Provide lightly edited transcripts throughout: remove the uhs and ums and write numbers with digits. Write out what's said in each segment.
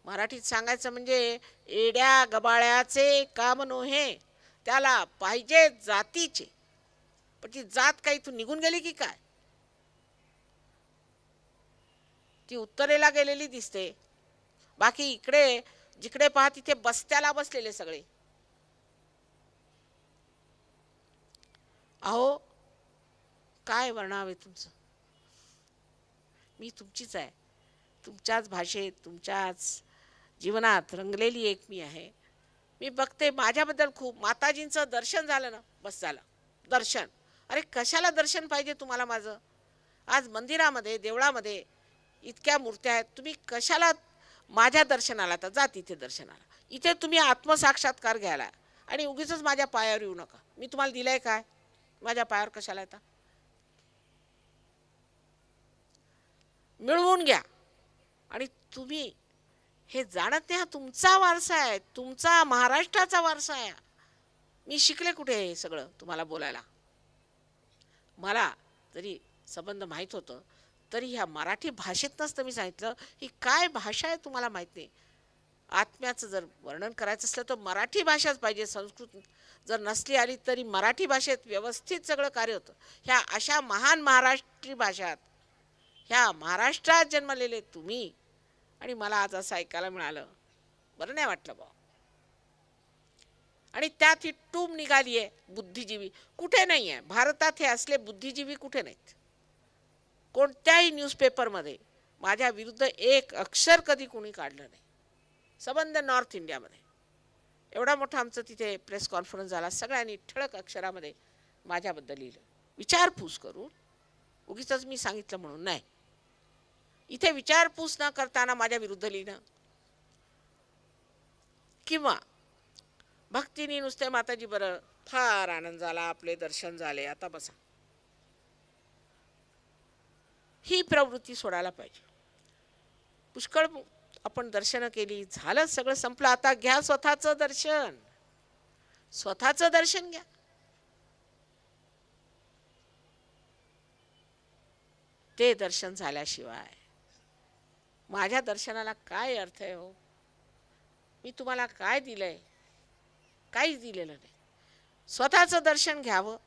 मराठीत सांगायचं म्हणजे एड्या गबाळ्याचे काम नोहे, त्याला पाहिजे जातीचे. पण ती जात काही तू निघून गेली की काय? ती उत्तरेला गेलेली दिसते. बाकी इकडे जिकडे पहा तिथे बस्त्याला बसलेले सगळे. अहो, काय वर्णावे तुमचं. मी तुमचीच आहे. तुमच्याच भाषेत, तुमच्याच जीवनात रंगलेली एक मी आहे. मी बघते माझ्याबद्दल खूप. माताजींचं दर्शन झालं ना, बस झालं. दर्शन. अरे कशाला दर्शन पाहिजे तुम्हाला माझं? आज मंदिरामध्ये, देवळामध्ये इतक्या मूर्त्या आहेत. तुम्ही कशाला माझ्या दर्शनाला? तर जा तिथे दर्शनाला. इथे तुम्ही आत्मसाक्षात्कार घ्यायला आणि उगीचच माझ्या पायावर येऊ नका. मी तुम्हाला दिलंय काय? माझ्या पायावर कशाला येता? मिळवून घ्या. आणि तुम्ही हे जाणत नाही, हा तुमचा वारसा आहे, तुमचा महाराष्ट्राचा वारसा आहे. मी शिकले कुठे हे सगळं तुम्हाला बोलायला? मला जरी संबंध माहीत होतं तरी ह्या मराठी भाषेत नसतं मी सांगितलं. ही काय भाषा आहे तुम्हाला माहीत नाही. आत्म्याचं जर वर्णन करायचं असलं तर मराठी भाषाच पाहिजे. संस्कृत जर नसली आली तरी मराठी भाषेत व्यवस्थित सगळं कार्य होतं. ह्या अशा महान महाराष्ट्री भाषात, ह्या महाराष्ट्रात जन्मलेले तुम्ही, आणि मला आज असं ऐकायला मिळालं, बरं नाही वाटलं बा. आणि त्यात ही टूम निघाली आहे बुद्धिजीवी. कुठे नाही आहे भारतात हे असले बुद्धिजीवी, कुठे नाहीत. कोणत्याही न्यूजपेपरमध्ये माझ्या विरुद्ध एक अक्षर कधी कोणी काढलं नाही. संबंध नॉर्थ इंडियामध्ये एवढा मोठा आमचं तिथे प्रेस कॉन्फरन्स झाला. सगळ्यांनी ठळक अक्षरामध्ये माझ्याबद्दल लिहिलं, विचारपूस करून. उगीच मी सांगितलं म्हणून नाही. इथे विचारपूस न करताना माझ्या विरुद्ध लिहिणं, किंवा भक्तीने नुसते माताजी बरं फार आनंद झाला, आपले दर्शन झाले, आता बसा, ही प्रवृत्ती सोडायला पाहिजे. पुष्कळ आपण दर्शनं केली, झालं, सगळं संपलं. आता घ्या स्वतःचं दर्शन. स्वतःचं दर्शन घ्या. ते दर्शन झाल्याशिवाय माझ्या दर्शनाला काय अर्थ आहे हो? मी तुम्हाला काय दिलंय? काहीच दिलेलं नाही. स्वतःचं दर्शन घ्यावं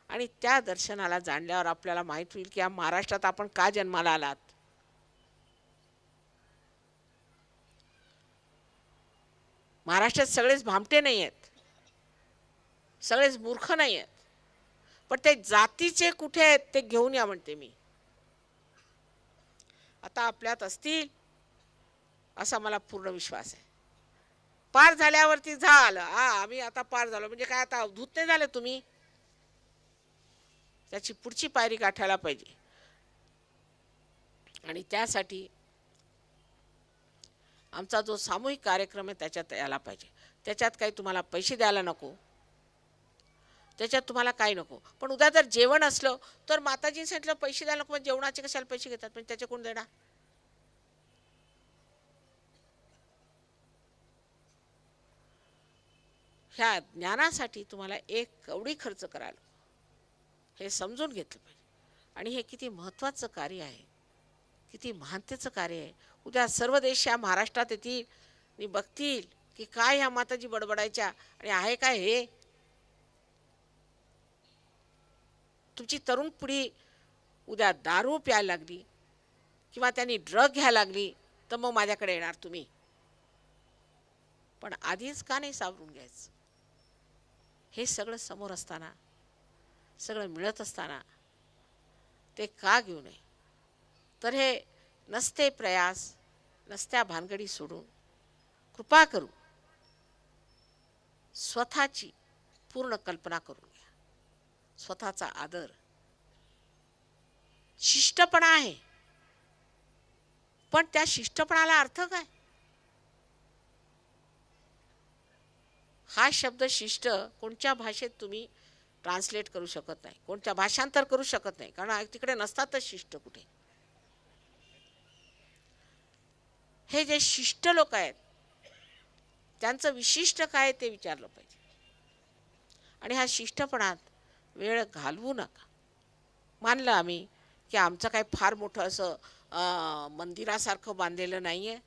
आणि त्या दर्शनाला जाणल्यावर आपल्याला माहीत होईल की या महाराष्ट्रात आपण का जन्माला आलात. महाराष्ट्रात सगळेच भामटे नाही आहेत, सगळेच मूर्ख नाही आहेत. पण ते जातीचे कुठे आहेत ते घेऊन या म्हणते मी. आता आपल्यात असतील असा मला पूर्ण विश्वास आहे. पार झाल्यावरती झालं, आम्ही आता पार झालो म्हणजे काय, आता अवधूत नाही झाले तुम्ही. त्याची पुढची पायरी गाठायला पाहिजे. आणि त्यासाठी आमचा जो सामूहिक कार्यक्रम आहे त्याच्यात यायला पाहिजे. त्याच्यात काही तुम्हाला पैसे द्यायला नको, त्याच्यात तुम्हाला काही नको. पण उद्या जर जेवण असलं तर माताजींनी सांगितलं पैसे द्यायला नको, पण जेवणाचे कशाला पैसे घेतात, पण त्याचे कोण देणार? ह्या ज्ञानासाठी तुम्हाला एक कवडी खर्च करायला, हे समजून घेतलं पाहिजे. आणि हे किती महत्त्वाचं कार्य आहे, किती महानतेचं कार्य आहे. उद्या सर्व देश या महाराष्ट्रात येतील आणि बघतील की काय ह्या माताजी बडबडायच्या, आणि आहे काय हे. तुमची तरुण पिढी उद्या दारू प्यायला लागली किंवा त्यांनी ड्रग घ्यायला लागली तर मग माझ्याकडे येणार तुम्ही. पण आधीच का नाही सावरून घ्यायचं? हे सगळं समोर असताना, सगळं मिळत असताना ते का घेऊ नये? तर हे नसते प्रयास, नसत्या भानगडी सोडून कृपा करू स्वतःची पूर्ण कल्पना करून घ्या. स्वतःचा आदर, शिष्टपणा आहे, पण त्या शिष्टपणाला अर्थ काय? हा शब्द शिष्ट कोणत्या भाषेत तुम्ही ट्रान्सलेट करू शकत नाही, कोणत्या भाषांतर करू शकत नाही, कारण तिकडे नसतातच शिष्ट कुठे. हे जे शिष्ट लोक आहेत त्यांचं विशिष्ट काय ते विचारलं पाहिजे. आणि ह्या शिष्टपणात वेळ घालवू नका. मानलं आम्ही की आमचं काय फार मोठं असं मंदिरासारखं बांधलेलं नाही आहे,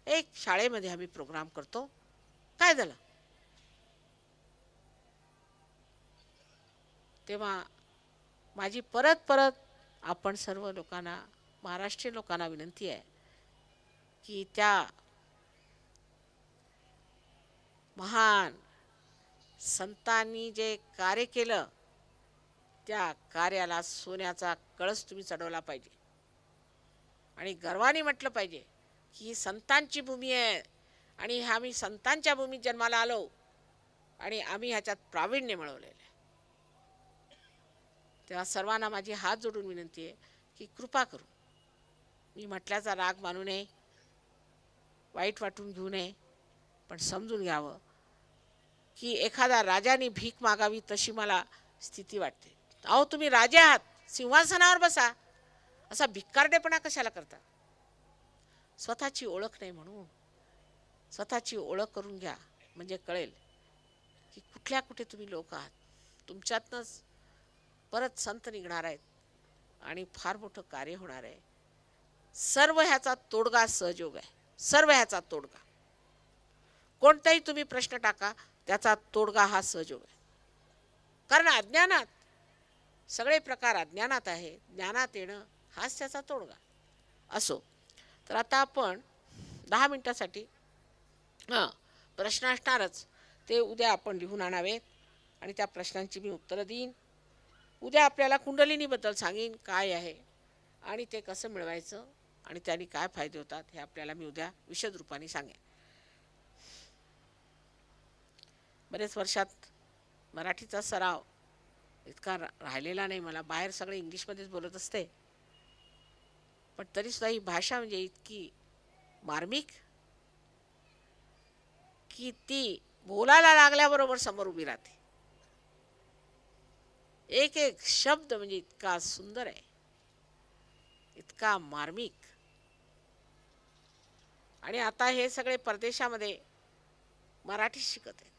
एक शाळेमध्ये आम्ही प्रोग्राम करतो. काय झालं? तेव्हा माझी परत परत आपण सर्व लोकांना, महाराष्ट्रीय लोकांना विनंती आहे की त्या महान संतांनी जे कार्य केलं त्या कार्याला सोन्याचा कळस तुम्ही चढवला पाहिजे आणि गर्वाने म्हटलं पाहिजे की ही संतांची भूमी आहे आणि आम्ही संतांच्या भूमीत जन्माला आलो आणि आम्ही ह्याच्यात प्रावीण्य मिळवलेलं आहे. तेव्हा सर्वांना माझी हात जोडून विनंती आहे की कृपा करून मी म्हटल्याचा राग मानू नये, वाईट वाटून घेऊ नये, पण समजून घ्यावं की एखादा राजाने भीक मागावी तशी मला स्थिती वाटते. अहो तुम्ही राजे आहात, सिंहासनावर बसा, असा भिक्कारडेपणा कशाला करता? स्वतःची ओळख नाही म्हणून स्वतःची ओळख करून घ्या, म्हणजे कळेल की कुठल्या कुठे तुम्ही लोक आहात. तुमच्यातनंच परत संत निघणार आहेत आणि फार मोठं कार्य होणार आहे. सर्व ह्याचा तोडगा सहयोग आहे, सर्व ह्याचा तोडगा. कोणताही तुम्ही प्रश्न टाका त्याचा तोडगा हा सहयोग आहे. कारण अज्ञानात सगळे प्रकार अज्ञानात आहे, ज्ञानात येणं हाच त्याचा तोडगा. असो, तर आता आपण 10 मिनिटासाठी प्रश्न असणारच, ते उद्या आपण लिहून आणावेत आणि त्या प्रश्नांची मी उत्तरं देईन. उद्या आपल्याला कुंडलिनीबद्दल सांगेन काय आहे आणि ते कसं मिळवायचं आणि त्यांनी काय फायदे होतात हे आपल्याला मी उद्या विशद रूपाने सांगेन. बरेच वर्षात मराठीचा सराव इतका राहिलेला नाही मला. बाहेर सगळे इंग्लिशमध्येच बोलत असते, पण तरीसुद्धा ही भाषा म्हणजे इतकी मार्मिक की ती बोलायला लागल्याबरोबर समोर उभी राहते. एक एक शब्द म्हणजे इतका सुंदर आहे, इतका मार्मिक. आणि आता हे सगळे परदेशामध्ये मराठी शिकत आहेत.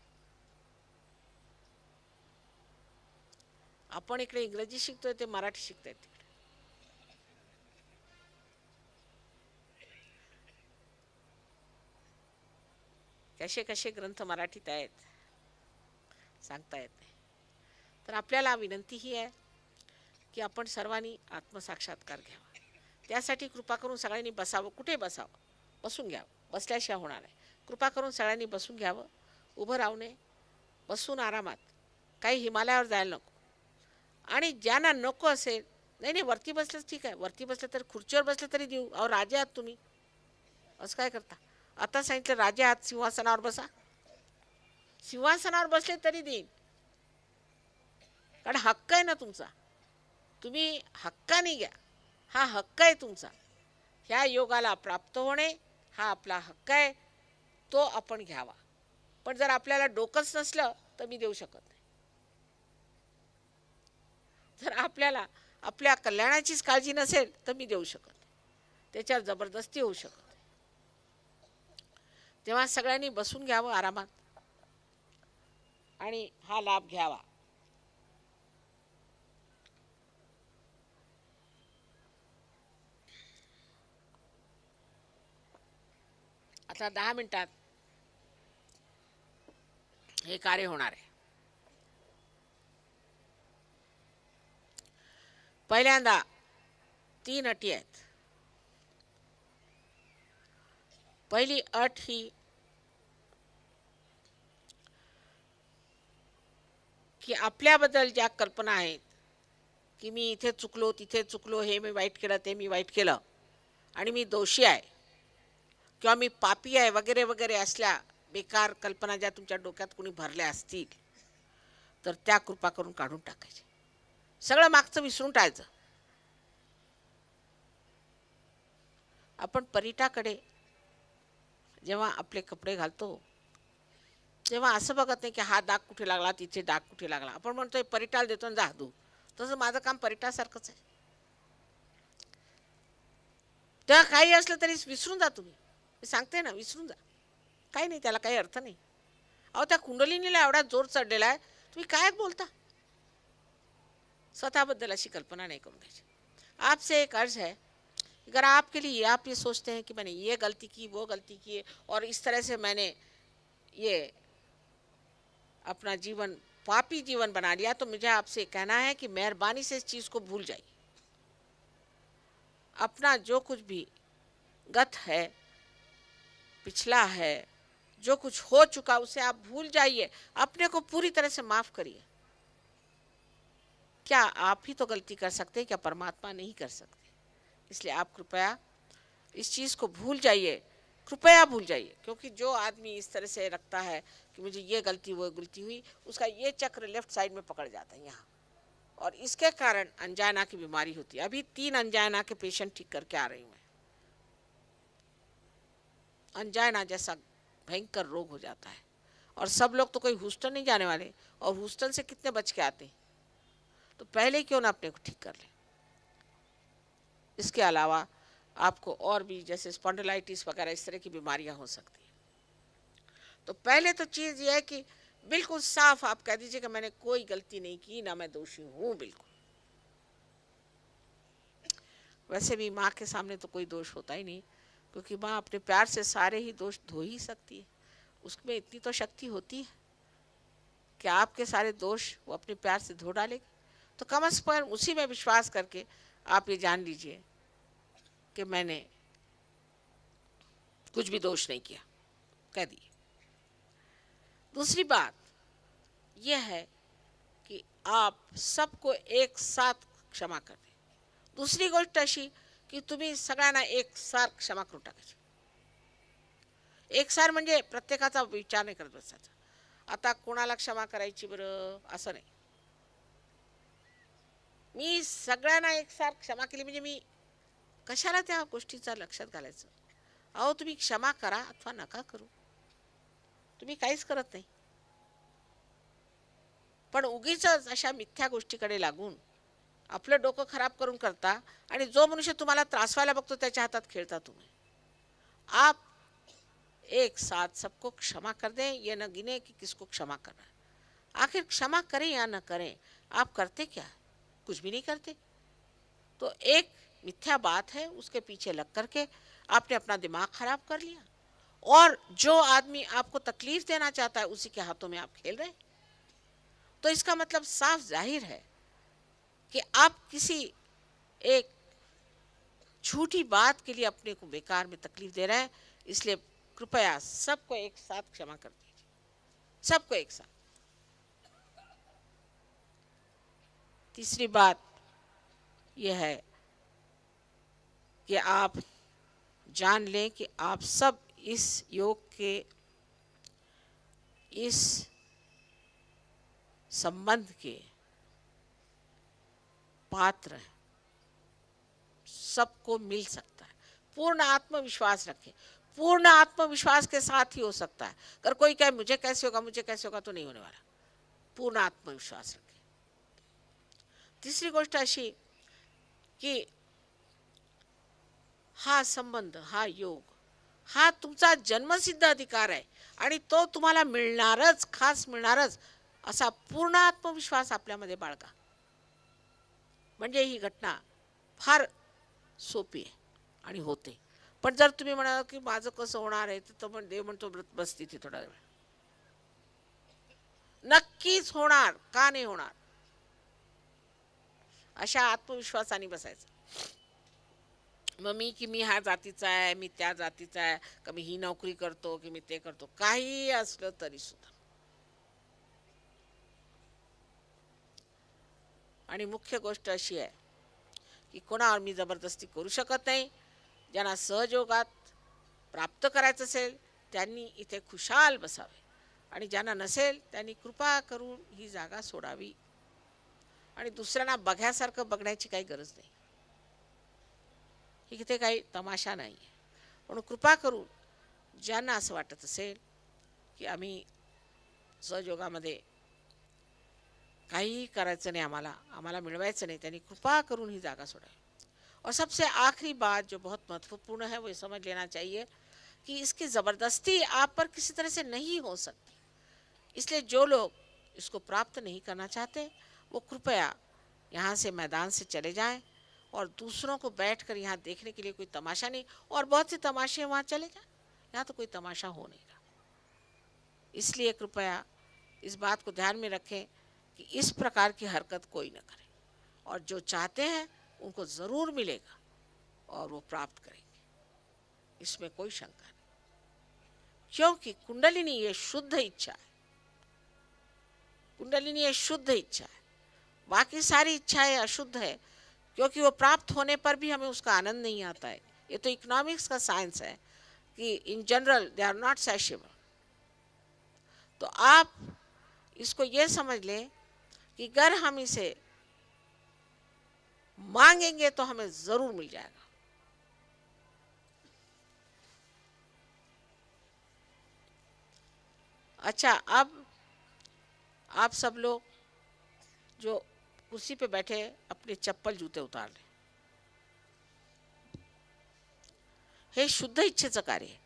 आपण इकडे इंग्रजी शिकतोय, ते मराठी शिकतायत तिकडे. कसे कसे ग्रंथ मराठीत आहेत सांगता येत नाही. तर आपल्याला विनंती ही आहे की आपण सर्वांनी आत्मसाक्षात्कार घ्यावा. त्यासाठी कृपा करून सगळ्यांनी बसावं. कुठे बसावं? बसून घ्यावं, बसल्याशिवाय होणार आहे. कृपा करून सगळ्यांनी बसून घ्यावं, उभं राहू नये, बसून आरामात. काही हिमालयावर जायला नको. आणि ज्यांना नको असेल, नाही नाही वरती बसलं ठीक आहे, वरती बसलं तर खुर्चीवर बसलं तरी देऊ. अहो राजे आहात तुम्ही, असं काय करता? आता सांगितलं राजे आहात, सिंहासनावर बसा. सिंहासनावर बसले तरी देईन, कारण हक्क आहे ना तुमचा. तुम्ही हक्काने घ्या, हा हक्क आहे तुमचा. ह्या योगाला प्राप्त होणे हा आपला हक्क आहे, तो आपण घ्यावा. पण जर आपल्याला डोकंच नसलं तर मी देऊ शकत नाही. जर आपल्याला आपल्या कल्याणाचीच काळजी नसेल तर मी देऊ शकत नाही, त्याच्यावर जबरदस्ती होऊ शकत नाही. तेव्हा सगळ्यांनी बसून घ्यावं आरामात आणि हा लाभ घ्यावा. आता 10 मिनिटात हे कार्य होणार आहे. पहिल्यांदा 3 अटी आहेत. पहिली अट ही की आपल्याबद्दल ज्या कल्पना आहेत की मी इथे चुकलो, तिथे चुकलो, हे मी वाईट केलं, ते मी वाईट केलं आणि मी दोषी आहे किंवा मी पापी आहे वगैरे वगैरे असल्या बेकार कल्पना ज्या तुमच्या डोक्यात कोणी भरल्या असतील तर त्या कृपा करून काढून टाकायच्या. सगळं मागचं विसरून टाकायचं. आपण परिटाकडे जेव्हा आपले कपडे घालतो तेव्हा असं बघत नाही की हा डाग कुठे लागला, तिथे डाग कुठे लागला. आपण म्हणतोय परिटाल देतो जा धू. तसं माझं काम परिटासारखंच आहे. तेव्हा काही असलं तरी विसरून जा तुम्ही. मी सांगते ना, विसरून जा. काही नाही, त्याला काही अर्थ नाही. अहो त्या कुंडलिनीला एवढा जोर चढलेला आहे, तुम्ही काय बोलता? स्वतःबद्दल अशी कल्पना नाही करून घ्यायची. आपसे एक अर्ज है अगर आपके लिए आप ये सोचते हैं कि मैंने ये गलती की, वो गलती की है, और इस तरह से मैंने ये अपना जीवन पापी जीवन बना लिया, तो मुझे आपसे कहना है कि मेहरबानी से इस चीज़ को भूल जाइए। अपना जो कुछ भी गत है, पिछला है, जो कुछ हो चुका, उसे आप भूल जाइए, अपने को पूरी तरह से माफ करिए। क्या आप ही तो गलती कर सकते हैं, क्या परमात्मा नहीं कर सकते? इसलिए आप कृपया इस चीज़ को भूल जाइए, कृपया भूल जाइए। क्योंकि जो आदमी इस तरह से रखता है कि मुझे ये गलती वो गलती हुई, उसका ये चक्र लेफ्ट साइड में पकड़ जाता है यहाँ, और इसके कारण अंजाना की बीमारी होती है। अभी 3 अंजाना के पेशेंट ठीक करके आ रही हूँ मैं। अंजाना जैसा भयंकर रोग हो जाता है, और सब लोग तो कोई ह्यूस्टन नहीं जाने वाले, और ह्यूस्टन से कितने बच के आते हैं, तो पहले क्यों ना अपने को ठीक कर लें। इसके अलावा आपको और भी जैसे स्पॉन्डिलाइटिस वगैरह इस तरह की बीमारियां हो सकती हैं। तो पहले तो चीज़ ये है कि बिल्कुल साफ आप कह दीजिए कि मैंने कोई गलती नहीं की, ना मैं दोषी हूँ बिल्कुल। वैसे भी माँ के सामने तो कोई दोष होता ही नहीं, क्योंकि माँ अपने प्यार से सारे ही दोष धो ही सकती है। उसमें इतनी तो शक्ति होती है कि आपके सारे दोष वो अपने प्यार से धो डालेगी। तो कम से कम उसी में विश्वास करके आप ये जान लीजिए कि मैंने कुछ भी दोष नहीं किया, कह दिए। दूसरी बात यह है कि आप सबको एक साथ क्षमा कर दें। दुसरी गोष्ट अशी की तुम्ही सगळ्यांना एक सार क्षमा करून टाकायची। एक सार म्हणजे प्रत्येकाचा विचार नाही करत बसायचा, आता कोणाला क्षमा करायची बरं असं नाही। मी सगळ्यांना एक सार क्षमा केली म्हणजे मी कशाला त्या गोष्टीचा लक्षात घालायचं। अहो तुम्ही क्षमा करा अथवा नका करू, तुम्ही काहीच करत नाही, पण उगीच अशा मिथ्या गोष्टीकडे लागून आपलं डोकं खराब करून करता, आणि जो मनुष्य तुम्हाला त्रासवायला बघतो त्याच्या हातात खेळता तुम्ही। आप एक साथ सबको क्षमा कर दें, ये न गिने कि किसको क्षमा करना है। आखिर क्षमा करें या न करें, आप करते क्या है? कुछ भी नहीं करते। तो एक मिथ्या बात है, उसके पीछे लग करके आपने अपना दिमाग खराब कर लिया, और जो आदमी आपको तकलीफ देना चाहता है उसी के हाथों में आप खेल रहे। तो इसका मतलब साफ जाहिर है कि आप किसी एक झूठी बात के लिए अपने को बेकार में तकलीफ दे रहे हैं। इसलिए कृपया सबको एक साथ क्षमा कर दीजिए, सबको एक साथ। तीसरी बात यह है कि आप जान लें कि आप सब इस योग के इस संबंध के पात्र हैं, सबको मिल सकता है। पूर्ण आत्मविश्वास रखें, पूर्ण आत्मविश्वास के साथ ही हो सकता है। अगर कोई कहे मुझे कैसे होगा मुझे कैसे होगा, तो नहीं होने वाला। पूर्ण आत्मविश्वास रखें। तिसरी गोष्ट अशी की हा संबंध, हा योग, हा तुमचा जन्मसिद्ध अधिकार आहे, आणि तो तुम्हाला मिळणारच, खास मिळणारच, असा पूर्ण आत्मविश्वास आपल्यामध्ये बाळगा। म्हणजे ही घटना फार सोपी आहे आणि होते। पण जर तुम्ही म्हणाल की माझं कसं होणार आहे, तर पण देव म्हणतो बस तिथे थोडा वेळ। नक्कीच होणार, का नाही होणार? अशा आत्मविश्वासाने बसायचं। मग मी ह्या जातीचा आहे, मी त्या जातीचा आहे, का मी ही नोकरी करतो की मी ते करतो, काही असलं तरी सुद्धा। आणि मुख्य गोष्ट अशी आहे की कोणावर मी जबरदस्ती करू शकत नाही। ज्यांना सहयोगात प्राप्त करायचं असेल त्यांनी इथे खुशाल बसावे, आणि ज्यांना नसेल त्यांनी कृपा करून ही जागा सोडावी, आणि दुसऱ्यांना बघ्यासारखं बघण्याची काही गरज नाही। इथे काही तमाशा नाही आहे। म्हणून कृपा करून ज्यांना असं वाटत असेल की आम्ही सहयोगामध्ये काही करायचं नहीं, आम्हाला मिळवायचं नहीं, त्यांनी कृपा करून ही जागा सोडावी। और सबसे आखिरी बात जो बहुत महत्वपूर्ण है वो ये समझ लेना चाहिए कि इसकी ज़बरदस्ती आप पर किसी तरह से नहीं हो सकती। इसलिए जो लोग इसको प्राप्त नहीं करना चाहते वो कृपया यहाँ से मैदान से चले जाएं, और दूसरों को बैठकर यहाँ देखने के लिए कोई तमाशा नहीं। और बहुत से तमाशे वहाँ चले जाए, यहाँ तो कोई तमाशा हो नहीं रहा। इसलिए कृपया इस बात को ध्यान में रखें कि इस प्रकार की हरकत कोई न करे, और जो चाहते हैं उनको ज़रूर मिलेगा और वो प्राप्त करेंगे, इसमें कोई शंका नहीं। क्योंकि कुंडलिनी ये शुद्ध इच्छा है, कुंडलिनी ये शुद्ध इच्छा है। बाकी सारी इच्छाएं अशुद्ध है, क्योंकि वो प्राप्त होने पर भी हमें उसका आनंद नहीं आता है। ये तो इकोनॉमिक्स का साइंस है कि in general they are not sociable. तो आप इसको ये समझ लें कि अगर हम इसे मांगेंगे तो हमें जरूर मिल जाएगा। अच्छा, अब आप सब लोग जो कुर्सी पे बैठे अपने चप्पल जूते उतार लें। हे शुद्ध इच्छेचं कार्य आहे,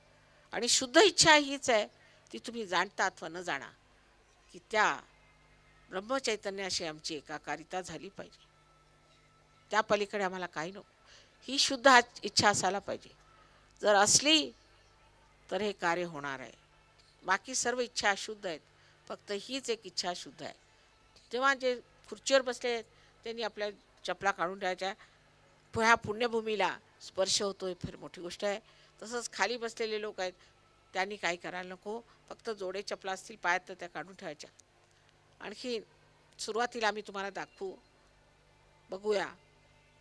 आणि शुद्ध इच्छा हीच आहे ती तुम्ही जाणता अथवा न जाणा की त्या ब्रह्मचैतन्याशी आमची एकाकारिता झाली पाहिजे। त्या पलीकडे आम्हाला काही नको, ही शुद्ध इच्छा असायला पाहिजे। जर असली तर हे कार्य होणार आहे। बाकी सर्व इच्छा अशुद्ध आहेत, फक्त हीच एक इच्छा शुद्ध आहे। तेव्हा जे खुर्चीवर बसले आहेत त्यांनी आपल्या चपला काढून ठेवायच्या, ह्या पुण्यभूमीला स्पर्श होतोय फार मोठी गोष्ट आहे। तसंच खाली बसलेले लोक आहेत त्यांनी काही करायला नको, फक्त जोडे चपला असतील पायात तर त्या काढून ठेवायच्या। आणखी सुरुवातीला आम्ही तुम्हाला दाखवू, बघूया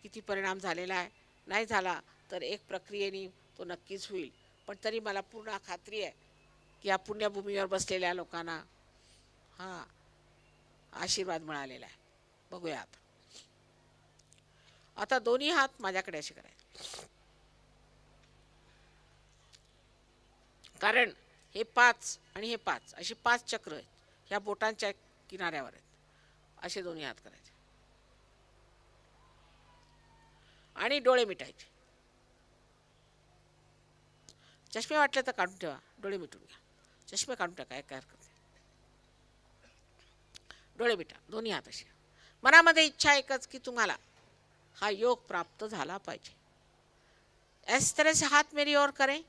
किती परिणाम झालेला आहे। नाही झाला तर एक प्रक्रियेने तो नक्कीच होईल, पण तरी मला पूर्ण खात्री आहे की या पुण्यभूमीवर बसलेल्या लोकांना हा आशीर्वाद मिळालेला आहे। बघूया आता। आता दोन्ही हात माझ्याकडे असे करायचे, कारण हे 5 आणि हे 5 अशी 5 चक्र आहेत, ह्या बोटांच्या किनाऱ्यावर आहेत। असे दोन्ही हात करायचे आणि डोळे मिटायचे। चष्मे वाटले तर काढून ठेवा, डोळे मिटून घ्या। चष्मे काढून टाका, काय हरकत नाही। डोळे मिटा, दोन्ही हात असे। मनामध्ये इच्छा एकच की तुम्हाला हा योग प्राप्त झाला पाहिजे। इस तरह से हाथ मेरी ओर करें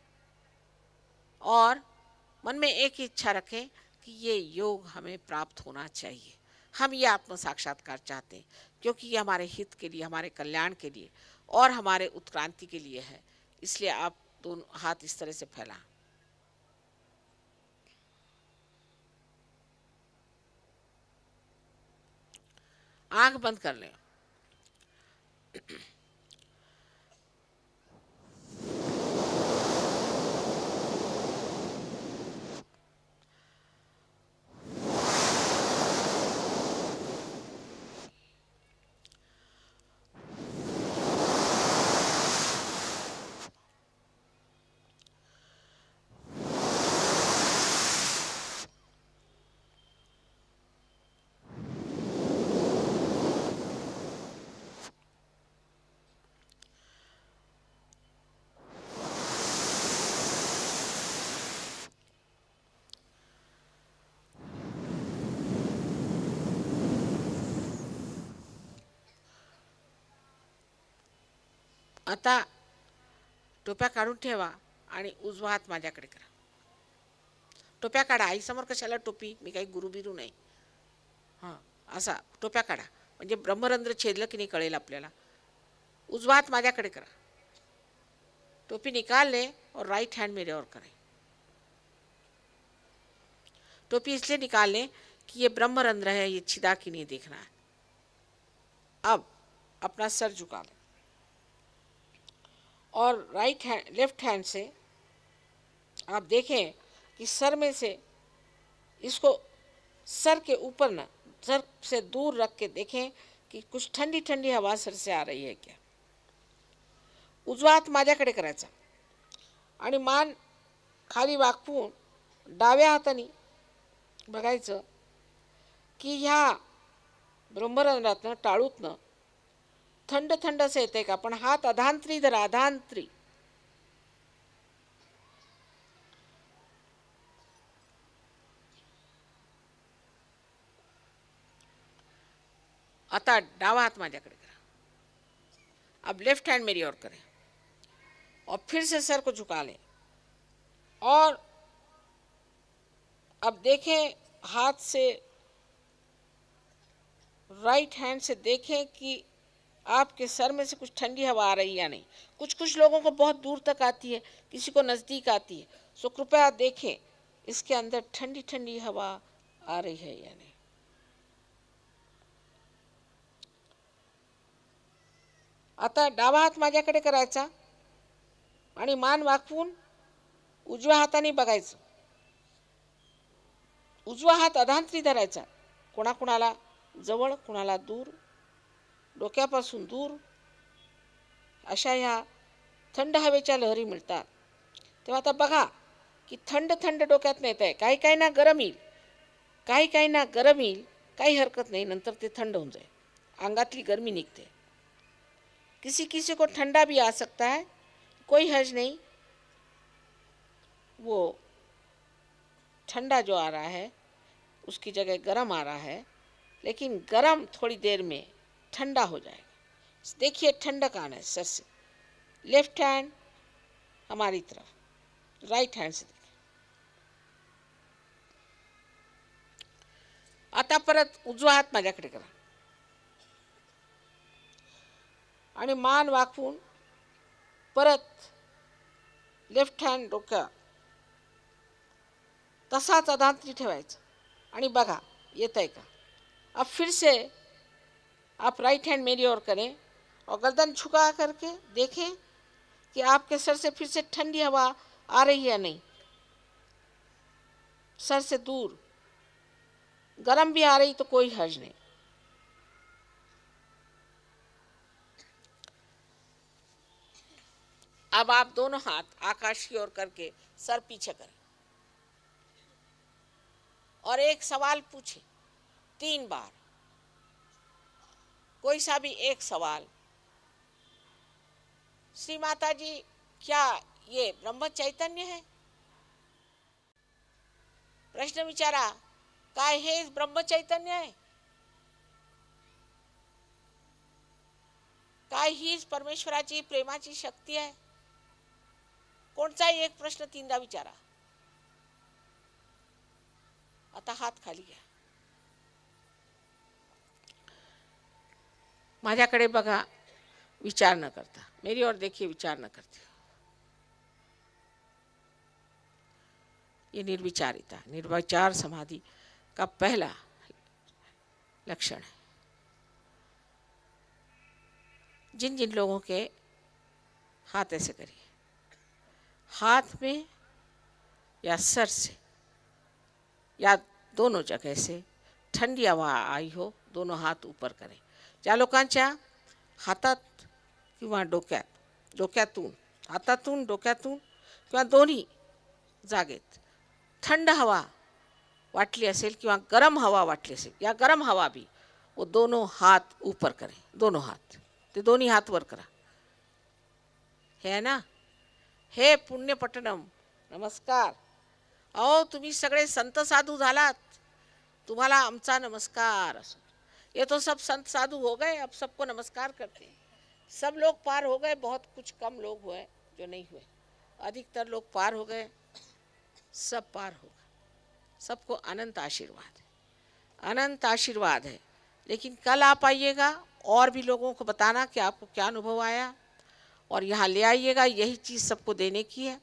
और मन में एक ही इच्छा रखें कि ये योग हमें प्राप्त होना चाहिए। हम ये आत्म साक्षात्कार चाहते हैं, क्योंकि ये हमारे हित के लिए, हमारे कल्याण के लिए और हमारे उत्क्रांति के लिए है। इसलिए आप दोनों हाथ इस तरह से फैला, आंख बंद कर लें। आता टोप्या काढून ठेवा आणि उजवा हात माझ्याकडे करा। टोप्या काढा, आईसमोर कशाला टोपी, मी काही गुरु बिरू नाही। हां, असा टोप्या काढा, म्हणजे ब्रह्मरंध्र छेदलं की नाही कळेल आपल्याला। उजवा हात माझ्याकडे करा, टोपी निकाल ले और राइट हैंड मेरे और करें। टोपी इसलिए निकाल लें कि ये ब्रह्मरंध्र है, ये छिदा की नहीं देखना है। अब अपना सर झुका लें और लेफ्ट हैंड से आप देखें कि सर में से इसको सर के ऊपर ना, सर से दूर रख के देखें कि कुछ ठंडी ठंडी हवा सर से आ रही है क्या। उजवा हात माझ्याकडे करायचा आणि मान खाली वाकवून डाव्या हाताने बघायचं की ह्या ब्रह्मरंध्रातनं, टाळूतनं थंड थंड असं येते का। पण हात अधांतरी धरा, अधांतरी। आता डावा हात माझ्याकडे करा, अब लेफ्ट हैंड मेरी ओर करें और फिर से सर को झुका लें और अब देखें हाथ से, राइट हैंड से देखें कि आपके सर में से कुछ ठंडी हवा आ रही है या नहीं। कुछ कुछ लोगों को बहुत दूर तक आती है, किसी को नज़दीक आती है। सो कृपया देखें इसके अंदर ठंडी ठंडी हवा आ रही है या नहीं। आता डावा हात माझ्याकडे करायचा आणि मान वाकवून उजव्या हाताने बघायचं। उजवा हात अधांतरी धरायचा, कोणाकोणाला जवळ कोणाला दूर, डोक्यापासून दूर। अशा ह्या थंड हवेच्या लहरी मिळतात। तेव्हा आता बघा की थंड थंड डोक्यात येत आहे, काही काही ना गरम येईल, काही काही ना गरम येईल, काही हरकत नाही, नंतर ते थंड होऊन जाईल, अंगातली गर्मी निघते। किसी किसी को ठंडा भी आ सकता है, कोई हर्ज नहीं। वो ठंडा जो आ रहा है उसकी जगह गरम आ रहा है, लेकिन गरम थोड़ी देर में ठंडा हो जाएगा। देखिए ठंडक आना है सर से, लेफ्ट हैंड हमारी तरफ, राइट हैंड से देखिए। आता परत उजवा हात माझ्याकडे करा आणि मान वाकवून परत लेफ्ट हैंड डोक्या तसाच अधांतरी ठेवायचा आणि बघा येत आहे का। अब फिर से आप राइट हैंड मेरी ओर करें और गर्दन झुका करके देखें कि आपके सर से फिर से ठंडी हवा आ रही है या नहीं। सर से दूर गरम भी आ रही तो कोई हर्ज नहीं। अब आप दोनों हाथ आकाश की ओर करके सर पीछे करें और एक सवाल पूछें 3 बार, कोई सा भी एक सवाल। श्री माता जी, क्या ये ब्रह्म चैतन्य है? प्रश्न विचारा, काय हे ब्रह्म चैतन्य आहे? काय हीच परमेश्वराची प्रेमाची शक्ती आहे? कोणताही एक प्रश्न 3दा विचारा। आता हात खाली घ्या, माझ्याकडे बघा, विचार न करता मेरी ओर देखिए, विचार न करते। ये निर्विचारिता, निर्विचार समाधि का पहला लक्षण है। जिन जिन लोगों के हाथ ऐसे करिए, हाथ में या सर से या दोनों जगह से ठंडी हवा आई हो, दोनों हात ऊपर करें। ज्या लोकांच्या हातात किंवा डोक्यातून, हातातून डोक्यातून किंवा दोन्ही जागेत थंड हवा वाटली असेल किंवा गरम हवा वाटली असेल, या गरम हवा भी वो दोनों हाथ ऊपर करें। दोनों हाथ, ते दोन्ही हात वर करा। हे ना, हे पुण्यपट्टणम, नमस्कार। अहो तुम्ही सगळे संत साधू झालात, तुम्हाला आमचा नमस्कार असो। ये तो सब संत साधु हो गए, अब सबको नमस्कार करते हैं। सब लोग पार हो गए, बहुत कुछ कम लोग हुए जो नहीं हुए, अधिकतर लोग पार हो गए, सब पार हो गए। सबको अनंत आशीर्वाद है, अनंत आशीर्वाद है। लेकिन कल आप आइएगा और भी लोगों को बताना कि आपको क्या अनुभव आया, और यहाँ ले आइएगा, यही चीज़ सबको देने की है,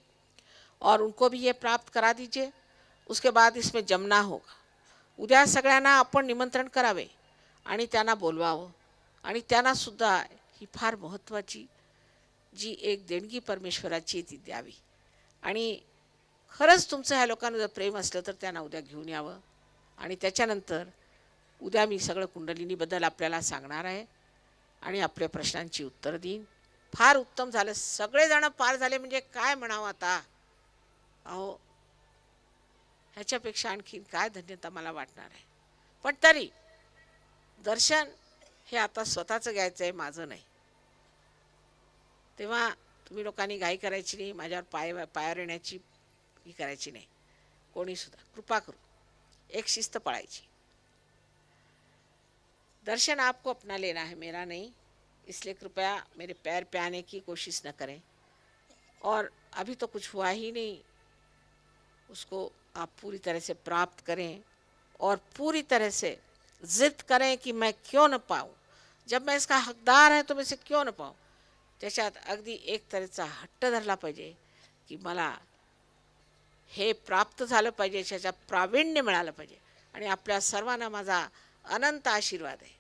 और उनको भी ये प्राप्त करा दीजिए। उसके बाद इसमें जमना होगा। उद्या सगळ्यांना आपण निमंत्रण करावे आणि त्यांना बोलवावं, आणि त्यांना सुद्धा ही फार महत्त्वाची जी एक देणगी परमेश्वराची ती द्यावी। आणि खरंच तुमचं ह्या लोकांना जर प्रेम असलं तर त्यांना उद्या घेऊन यावं। आणि त्याच्यानंतर उद्या मी सगळं कुंडलिनीबद्दल आपल्याला सांगणार आहे आणि आपल्या प्रश्नांची उत्तर देईन। फार उत्तम झालं, सगळेजण पार झाले म्हणजे काय म्हणावं आता। अहो ह्याच्यापेक्षा आणखीन काय धन्यता मला वाटणार आहे। पण तरी दर्शन हे आता स्वतःचं घ्यायचं आहे, माझं नाही। तेव्हा तुम्ही लोकांनी घाई करायची नाही, माझ्यावर पायावर येण्याची ही करायची नाही। कोणी सुद्धा कृपा करू एक शिस्त पाळायची। दर्शन आपको अपना लेना है, मेरा नहीं, इसलिए कृपया मेरे पैर पे आने की कोशिश न करें। और अभी तो कुछ हुआ ही नहीं, उसको आप पूरी तरह से प्राप्त करें और पूरी तरह से जिद करें की मैं क्यों न पाऊँ, जब मैं इसका हकदार आहे तो मी क्यों न पाहू। त्याच्यात अगदी एक तऱ्हेचा हट्ट धरला पाहिजे की मला हे प्राप्त झालं पाहिजे, त्याच्यात प्रावीण्य मिळालं पाहिजे। आणि आपल्या सर्वांना माझा अनंत आशीर्वाद आहे।